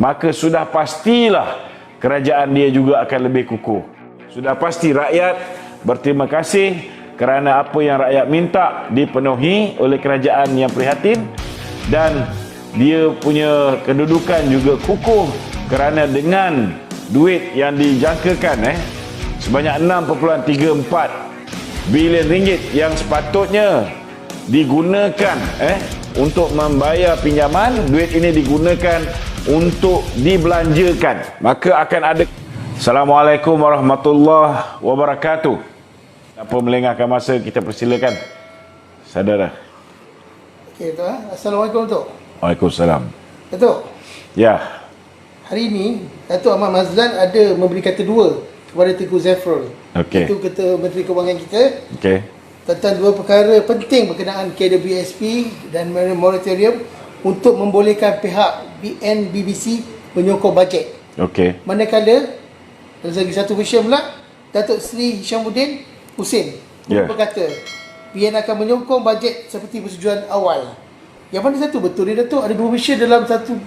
maka sudah pastilah kerajaan dia juga akan lebih kukuh. Sudah pasti rakyat berterima kasih kerana apa yang rakyat minta dipenuhi oleh kerajaan yang prihatin, dan dia punya kedudukan juga kukuh kerana dengan duit yang dijangkakan sebanyak 6.34 bilion ringgit yang sepatutnya digunakan untuk membayar pinjaman, duit ini digunakan untuk dibelanjakan. Maka akan ada. Assalamualaikum warahmatullahi wabarakatuh. Apa melengahkan masa, kita persilakan saudara. Okey, Datuk. Assalamualaikum, Datuk. Waalaikumsalam. Datuk, Ya. hari ini Datuk Ahmad Mazlan ada memberi kata dua kepada Tengku Zafrul. Okey. Itu Ketua Menteri Kewangan kita, Okey. tentang dua perkara penting berkenaan KWSP dan moratorium untuk membolehkan pihak BNBBC menyokong bajet. Okey. Manakala ada lagi satu vision pula, Datuk Seri Hishamuddin Hussein berkata BN akan menyokong bajet seperti persetujuan awal. Yang mana satu betul dia, Datuk? Ada dua vision dalam satu.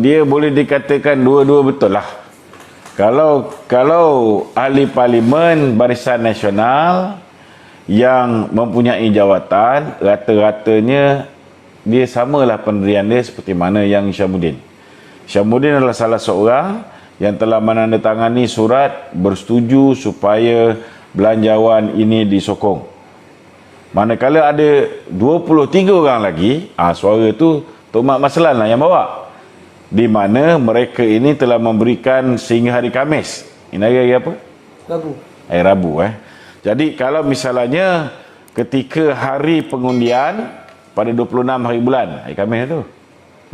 Dia boleh dikatakan dua-dua betul lah. Kalau ahli parlimen Barisan Nasional yang mempunyai jawatan, rata-ratanya dia samalah pendirian dia seperti mana yang Hishamuddin. Hishamuddin adalah salah seorang yang telah menandatangani surat bersetuju supaya belanjawan ini disokong. Manakala ada 23 orang lagi, suara tu Tok Mat Maslan lah yang bawa, di mana mereka ini telah memberikan sehingga hari Khamis. Ini hari apa? Rabu. Hari Rabu. Jadi kalau misalnya ketika hari pengundian pada 26 hari bulan, hari Khamis tu,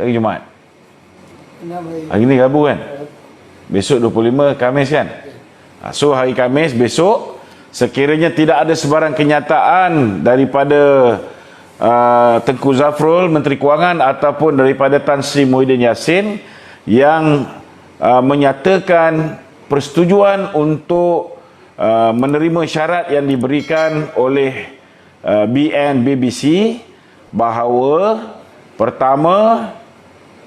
hari Jumaat. Hari ni Rabu kan? Besok 25 Khamis kan? So hari Khamis besok, sekiranya tidak ada sebarang kenyataan daripada Tengku Zafrul, Menteri Kewangan, ataupun daripada Tan Sri Muhyiddin Yassin yang menyatakan persetujuan untuk menerima syarat yang diberikan oleh BNBBC bahawa pertama,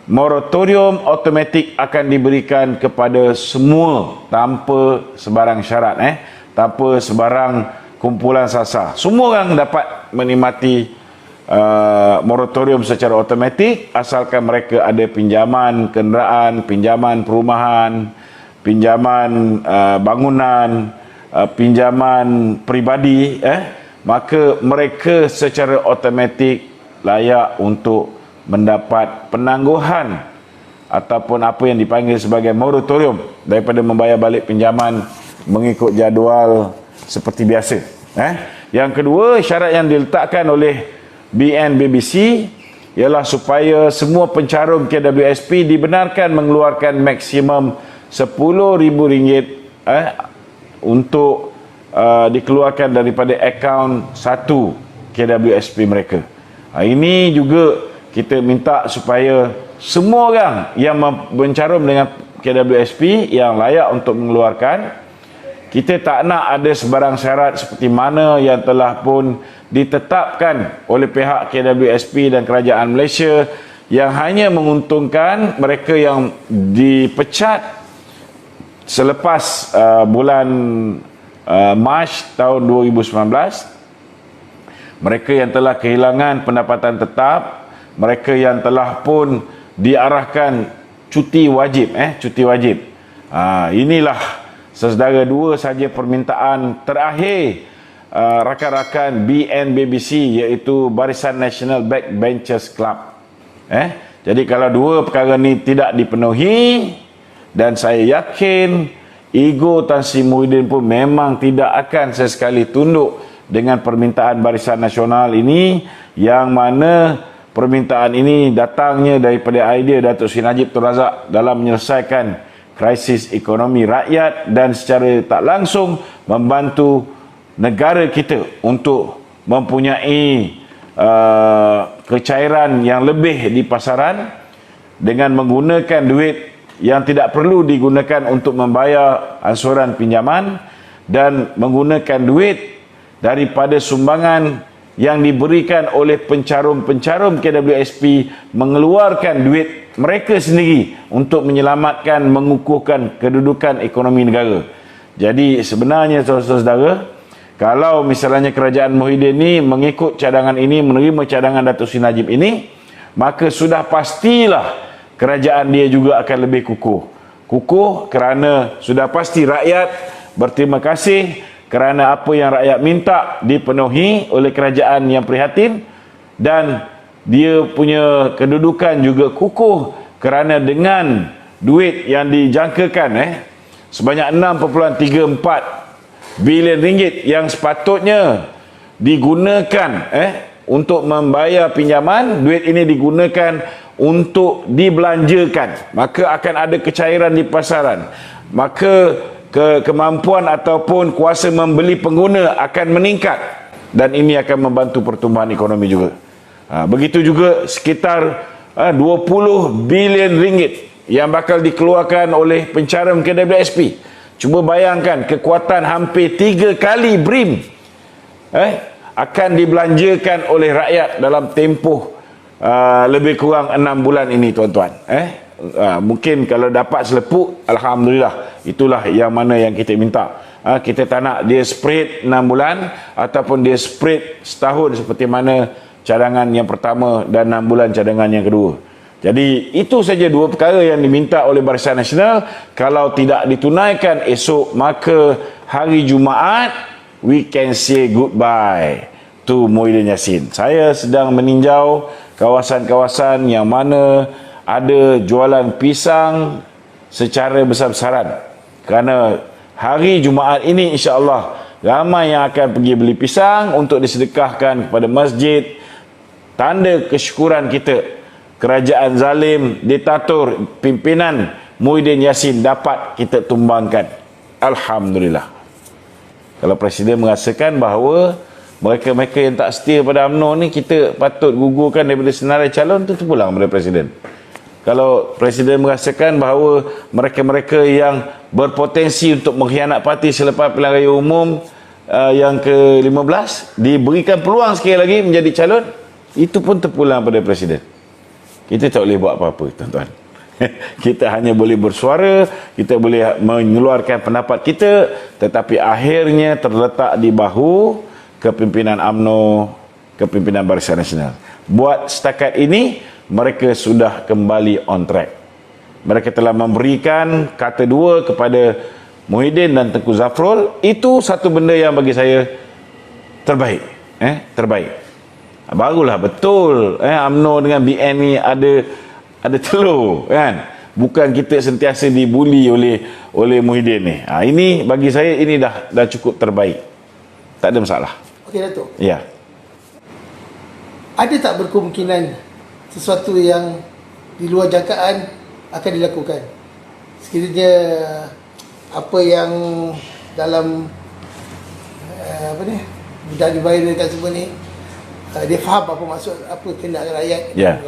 moratorium automatik akan diberikan kepada semua tanpa sebarang syarat, tanpa sebarang kumpulan sasar. Semua orang dapat menikmati moratorium secara automatik asalkan mereka ada pinjaman kenderaan, pinjaman perumahan, pinjaman bangunan, pinjaman peribadi, maka mereka secara automatik layak untuk mendapat penangguhan ataupun apa yang dipanggil sebagai moratorium daripada membayar balik pinjaman mengikut jadual seperti biasa. Yang kedua, syarat yang diletakkan oleh BNBBC ialah supaya semua pencarum KWSP dibenarkan mengeluarkan maksimum RM10,000 untuk dikeluarkan daripada akaun satu KWSP mereka. Ini juga kita minta supaya semua orang yang mencarum dengan KWSP yang layak untuk mengeluarkan. Kita tak nak ada sebarang syarat seperti mana yang telah pun ditetapkan oleh pihak KWSP dan Kerajaan Malaysia yang hanya menguntungkan mereka yang dipecat selepas bulan Mac tahun 2019, mereka yang telah kehilangan pendapatan tetap, mereka yang telah pun diarahkan cuti wajib. Inilah sesedara dua saja permintaan terakhir rakan-rakan BNBBC, iaitu Barisan Nasional Backbenchers Club. Jadi kalau dua perkara ni tidak dipenuhi, dan saya yakin ego Tan Sri Muhyiddin pun memang tidak akan sesekali tunduk dengan permintaan Barisan Nasional ini, yang mana permintaan ini datangnya daripada idea Datuk Seri Najib Tun Razak dalam menyelesaikan krisis ekonomi rakyat dan secara tak langsung membantu negara kita untuk mempunyai kecairan yang lebih di pasaran dengan menggunakan duit yang tidak perlu digunakan untuk membayar ansuran pinjaman, dan menggunakan duit daripada sumbangan yang diberikan oleh pencarum-pencarum KWSP mengeluarkan duit mereka sendiri untuk menyelamatkan, mengukuhkan kedudukan ekonomi negara. Jadi sebenarnya saudara-saudara, kalau misalnya kerajaan Muhyiddin ni mengikut cadangan ini, menerima cadangan Datuk Seri Najib ini, maka sudah pastilah kerajaan dia juga akan lebih kukuh. Kukuh kerana sudah pasti rakyat berterima kasih kerana apa yang rakyat minta dipenuhi oleh kerajaan yang prihatin, dan dia punya kedudukan juga kukuh kerana dengan duit yang dijangkakan sebanyak 6.34 bilion ringgit yang sepatutnya digunakan untuk membayar pinjaman, duit ini digunakan untuk dibelanjakan, maka akan ada kecairan di pasaran, maka kemampuan ataupun kuasa membeli pengguna akan meningkat, dan ini akan membantu pertumbuhan ekonomi juga. Begitu juga sekitar 20 bilion ringgit yang bakal dikeluarkan oleh pencarum KWSP. Cuba bayangkan, kekuatan hampir 3 kali BRIM akan dibelanjakan oleh rakyat dalam tempoh lebih kurang 6 bulan ini, tuan-tuan. Mungkin kalau dapat selepuk, alhamdulillah, itulah yang mana yang kita minta. Kita tak nak dia spread 6 bulan ataupun dia spread setahun seperti mana cadangan yang pertama dan 6 bulan cadangan yang kedua. Jadi itu saja dua perkara yang diminta oleh Barisan Nasional. Kalau tidak ditunaikan esok, maka hari Jumaat we can say goodbye to Muhyiddin Yassin. Saya sedang meninjau kawasan-kawasan yang mana ada jualan pisang secara besar-besaran, kerana hari Jumaat ini insya-Allah ramai yang akan pergi beli pisang untuk disedekahkan kepada masjid. Tanda kesyukuran kita, kerajaan zalim, diktator, pimpinan Muhyiddin Yassin dapat kita tumbangkan. Alhamdulillah. Kalau Presiden merasakan bahawa mereka-mereka yang tak setia pada UMNO ni kita patut gugurkan daripada senarai calon, tu terpulang pada Presiden. Kalau Presiden merasakan bahawa mereka-mereka yang berpotensi untuk mengkhianat parti selepas pilihan raya umum yang ke-15 diberikan peluang sekali lagi menjadi calon, itu pun terpulang pada Presiden. Kita tak boleh buat apa-apa, tuan-tuan. Kita hanya boleh bersuara, kita boleh mengeluarkan pendapat kita, tetapi akhirnya terletak di bahu kepimpinan UMNO, kepimpinan Barisan Nasional. Buat setakat ini, mereka sudah kembali on track. Mereka telah memberikan kata dua kepada Muhyiddin dan Tengku Zafrul. Itu satu benda yang bagi saya terbaik. Terbaik. Barulah betul UMNO dengan BN ni ada telur, kan? Bukan kita sentiasa dibuli oleh Muhyiddin ni. Ini bagi saya ini dah cukup terbaik. Tak ada masalah. Okey, Datuk. Ya. Ada tak berkemungkinan sesuatu yang di luar jangkaan akan dilakukan? Sekiranya apa yang dalam budak dibayar dekat semua ni, dia faham apa maksud, apa tindakan rakyat. Ya.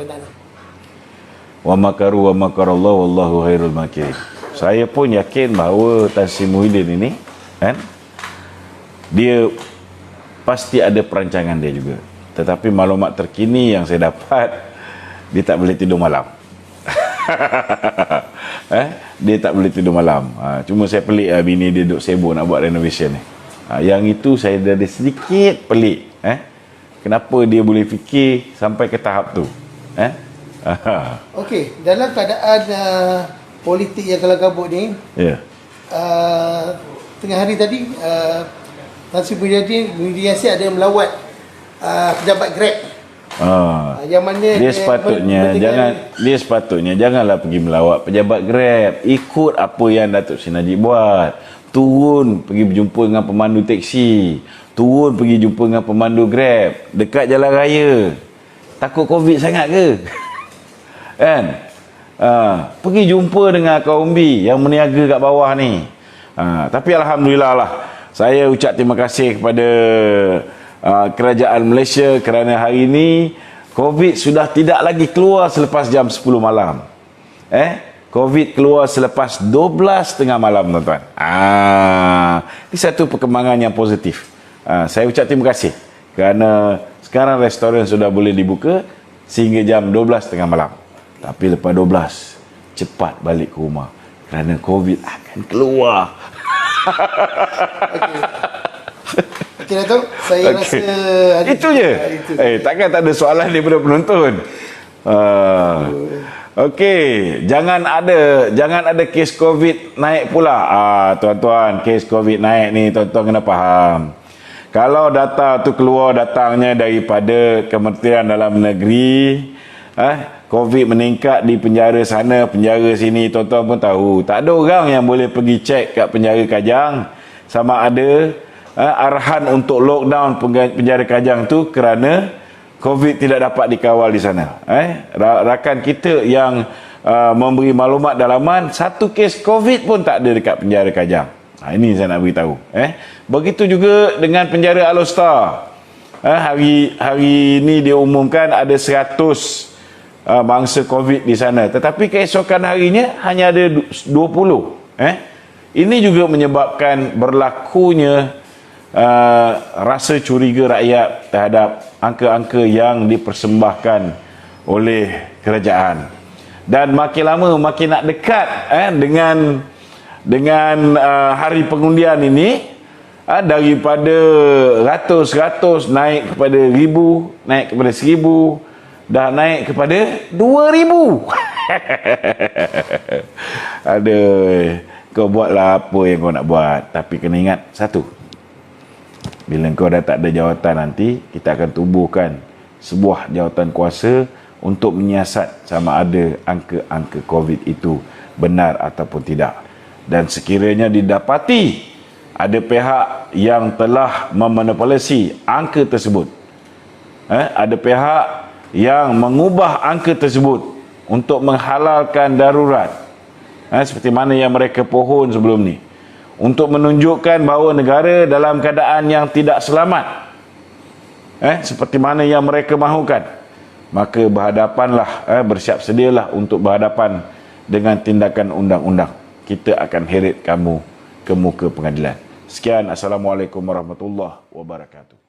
Wa makaru wa makarallahu wallahu khairul makirin. Saya pun yakin bahawa Tan Sri Muhyiddin ini, kan, dia pasti ada perancangan dia juga. Tetapi maklumat terkini yang saya dapat, dia tak boleh tidur malam. Dia tak boleh tidur malam. Cuma saya pelik bini dia duduk sibuk nak buat renovation ni. Yang itu saya ada sedikit pelik. Kenapa dia boleh fikir sampai ke tahap tu? Okey, dalam keadaan politik yang kelagabut ni, tengah hari tadi Tan Sri Muhyiddin Yassin ada melawat pejabat Grab. Yang mana dia sepatutnya janganlah pergi melawat pejabat Grab. Ikut apa yang Datuk Seri Najib buat. Turun pergi berjumpa dengan pemandu teksi, turun pergi jumpa dengan pemandu Grab dekat jalan raya. Takut Covid sangat ke? Kan? Pergi jumpa dengan kaum B yang meniaga kat bawah ni. Tapi alhamdulillah lah, saya ucap terima kasih kepada kerajaan Malaysia kerana hari ini Covid sudah tidak lagi keluar selepas jam 10 malam. Covid keluar selepas 12.30 malam, tuan-tuan. Ini satu perkembangan yang positif. Saya ucap terima kasih kerana sekarang restoran sudah boleh dibuka sehingga jam 12.30 malam. Tapi lepas 12 cepat balik ke rumah kerana COVID akan keluar. Okey Datuk, saya rasa itu je. Takkan tak ada soalan daripada penonton. Okey, jangan ada kes COVID naik pula. Tuan-tuan, kes COVID naik ni tuan-tuan kena faham. Kalau data tu keluar datangnya daripada Kementerian Dalam Negeri, COVID meningkat di penjara sana, penjara sini, tuan-tuan pun tahu. Tak ada orang yang boleh pergi cek kat penjara Kajang sama ada arahan untuk lockdown penjara Kajang tu kerana COVID tidak dapat dikawal di sana. Rakan kita yang memberi maklumat dalaman, satu kes COVID pun tak ada dekat penjara Kajang. Ini saya nak beritahu. Begitu juga dengan penjara Alostar. Hari ini diumumkan ada 100 bangsa COVID di sana. Tetapi keesokan harinya hanya ada 20. Ini juga menyebabkan berlakunya rasa curiga rakyat terhadap angka-angka yang dipersembahkan oleh kerajaan. Dan makin lama makin nak dekat dengan hari pengundian ini, daripada ratus-ratus naik kepada 1,000, naik kepada 1,000, dah naik kepada 2,000. Aduh, kau buatlah apa yang kau nak buat, tapi kena ingat satu, bila kau dah tak ada jawatan nanti, kita akan tubuhkan sebuah jawatan kuasa untuk menyiasat sama ada angka-angka COVID itu benar ataupun tidak. Dan sekiranya didapati ada pihak yang telah memonopolisi angka tersebut, ada pihak yang mengubah angka tersebut untuk menghalalkan darurat, seperti mana yang mereka pohon sebelum ni, untuk menunjukkan bahawa negara dalam keadaan yang tidak selamat, seperti mana yang mereka mahukan, maka berhadapanlah, bersiap sedialah untuk berhadapan dengan tindakan undang-undang. Kita akan heret kamu ke muka pengadilan. Sekian, Assalamualaikum warahmatullahi wabarakatuh.